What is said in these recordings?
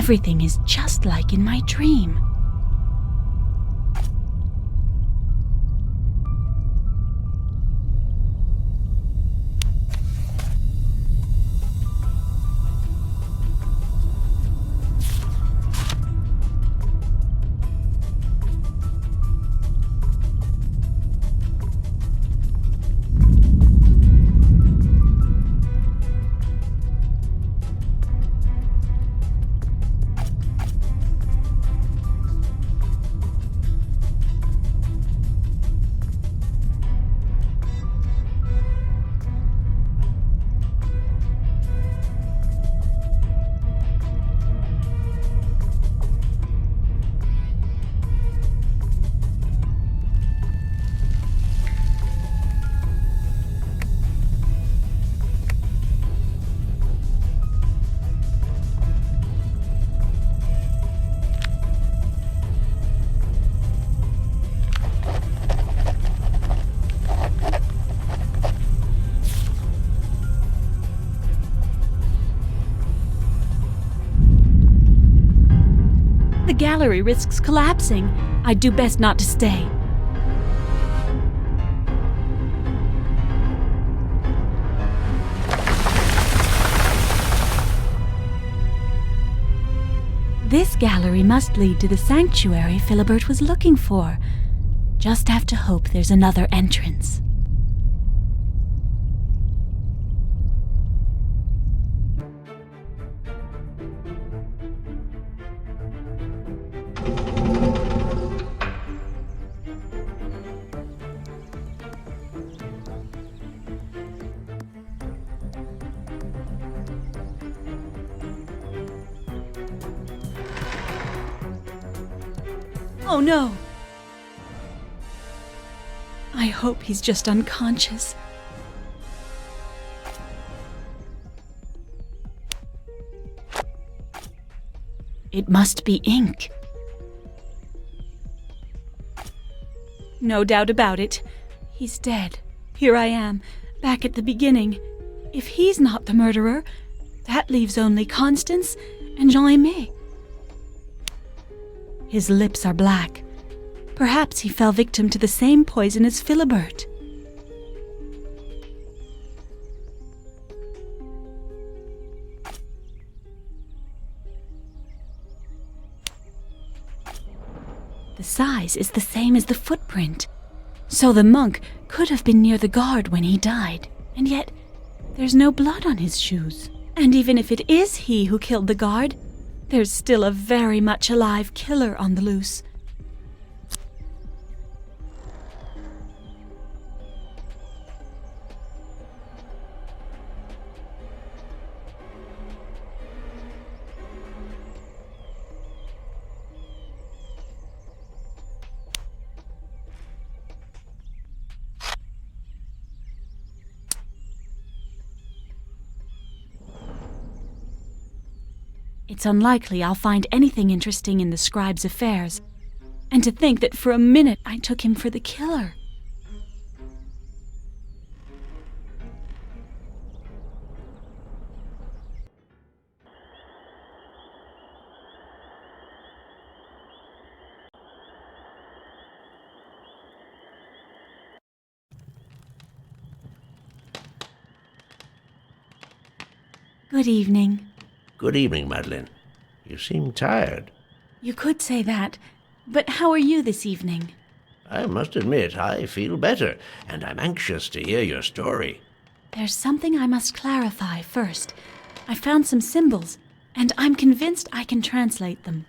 Everything is just like in my dream. The gallery risks collapsing. I'd do best not to stay. This gallery must lead to the sanctuary Philibert was looking for. Just have to hope there's another entrance. Oh no! I hope he's just unconscious. It must be ink. No doubt about it. He's dead. Here I am, back at the beginning. If he's not the murderer, that leaves only Constance and Jean-Aimé. His lips are black. Perhaps he fell victim to the same poison as Philibert. The size is the same as the footprint. So the monk could have been near the guard when he died. And yet, there's no blood on his shoes. And even if it is he who killed the guard, there's still a very much alive killer on the loose. It's unlikely I'll find anything interesting in the scribe's affairs. And to think that for a minute I took him for the killer. Good evening. Good evening, Madeleine. You seem tired. You could say that, but how are you this evening? I must admit, I feel better, and I'm anxious to hear your story. There's something I must clarify first. I found some symbols, and I'm convinced I can translate them.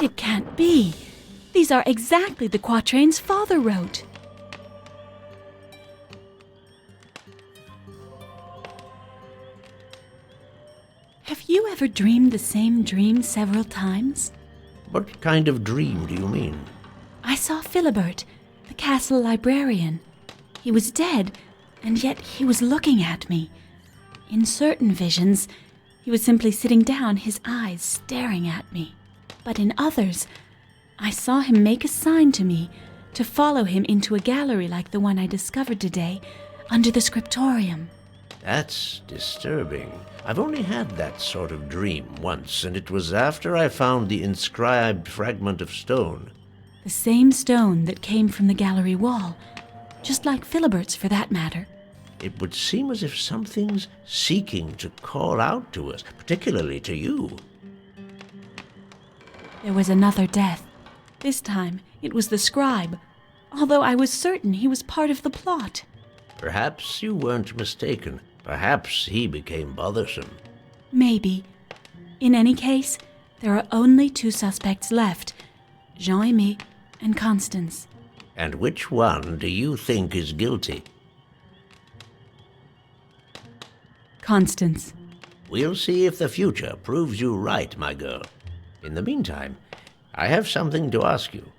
It can't be. These are exactly the quatrains Father wrote. Have you ever dreamed the same dream several times? What kind of dream do you mean? I saw Philibert, the castle librarian. He was dead, and yet he was looking at me. In certain visions, he was simply sitting down, his eyes staring at me. But in others, I saw him make a sign to me to follow him into a gallery like the one I discovered today under the scriptorium. That's disturbing. I've only had that sort of dream once, and it was after I found the inscribed fragment of stone. The same stone that came from the gallery wall, just like Philibert's for that matter. It would seem as if something's seeking to call out to us, particularly to you. There was another death. This time it was the scribe, although I was certain he was part of the plot. Perhaps you weren't mistaken. Perhaps he became bothersome. Maybe. In any case, there are only two suspects left, Jean-Aimé and Constance. And which one do you think is guilty? Constance. We'll see if the future proves you right, my girl. In the meantime, I have something to ask you.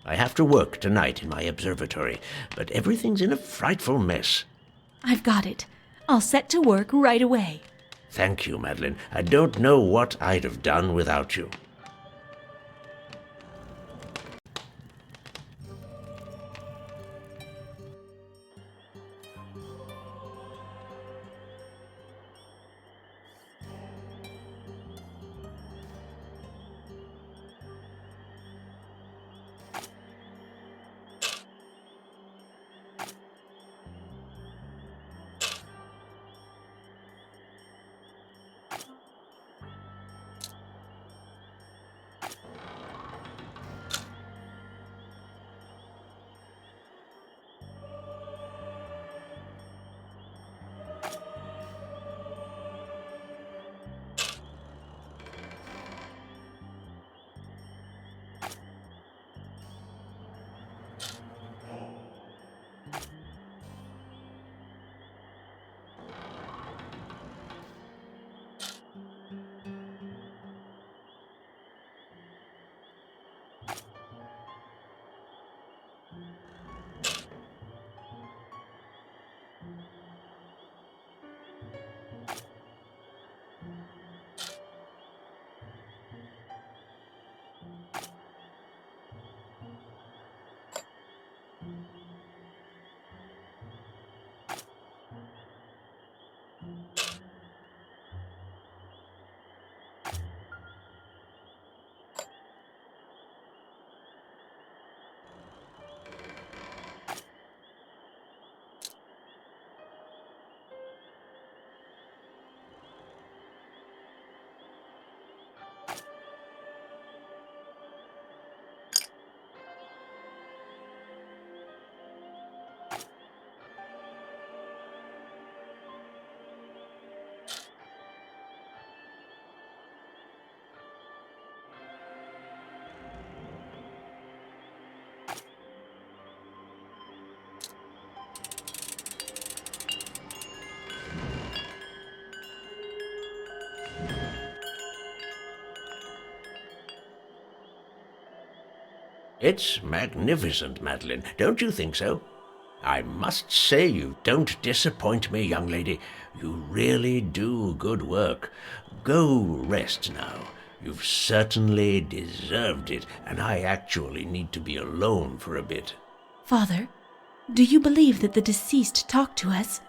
I have to work tonight in my observatory, but everything's in a frightful mess. I've got it. I'll set to work right away. Thank you, Madeleine. I don't know what I'd have done without you. It's magnificent, Madeleine. Don't you think so? I must say you don't disappoint me, young lady. You really do good work. Go rest now. You've certainly deserved it, and I actually need to be alone for a bit. Father, do you believe that the deceased talked to us?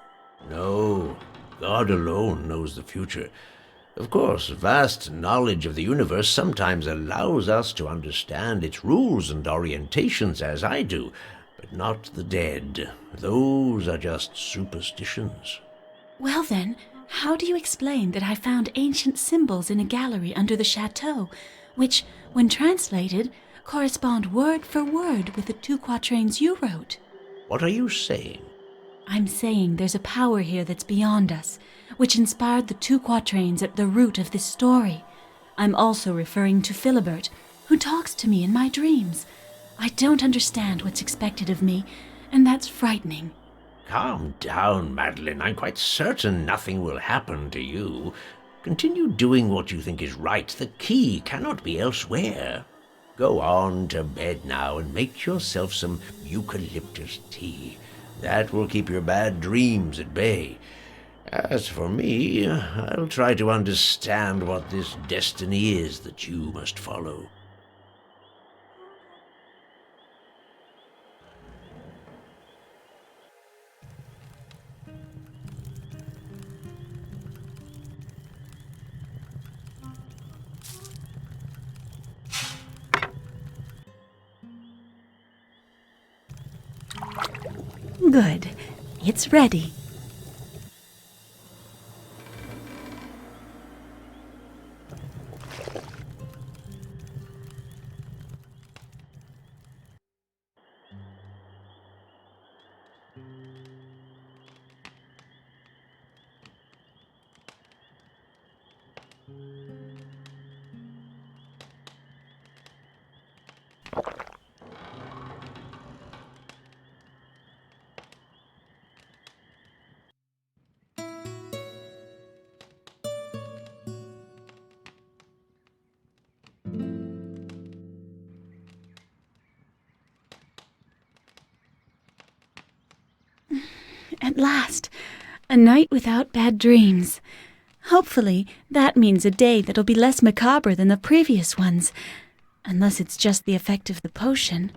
No, God alone knows the future. Of course, vast knowledge of the universe sometimes allows us to understand its rules and orientations as I do, but not the dead. Those are just superstitions. Well then, how do you explain that I found ancient symbols in a gallery under the chateau, which, when translated, correspond word for word with the two quatrains you wrote? What are you saying? I'm saying there's a power here that's beyond us, which inspired the two quatrains at the root of this story. I'm also referring to Philibert, who who talks to me in my dreams. I don't understand what's expected of me, and that's frightening. Calm down, Madeleine. I'm quite certain nothing will happen to you. Continue doing what you think is right. The key cannot be elsewhere. Go on to bed now and make yourself some eucalyptus tea. That will keep your bad dreams at bay. As for me, I'll try to understand what this destiny is that you must follow. Good. It's ready. At last, a night without bad dreams. Hopefully, that means a day that'll be less macabre than the previous ones, unless it's just the effect of the potion.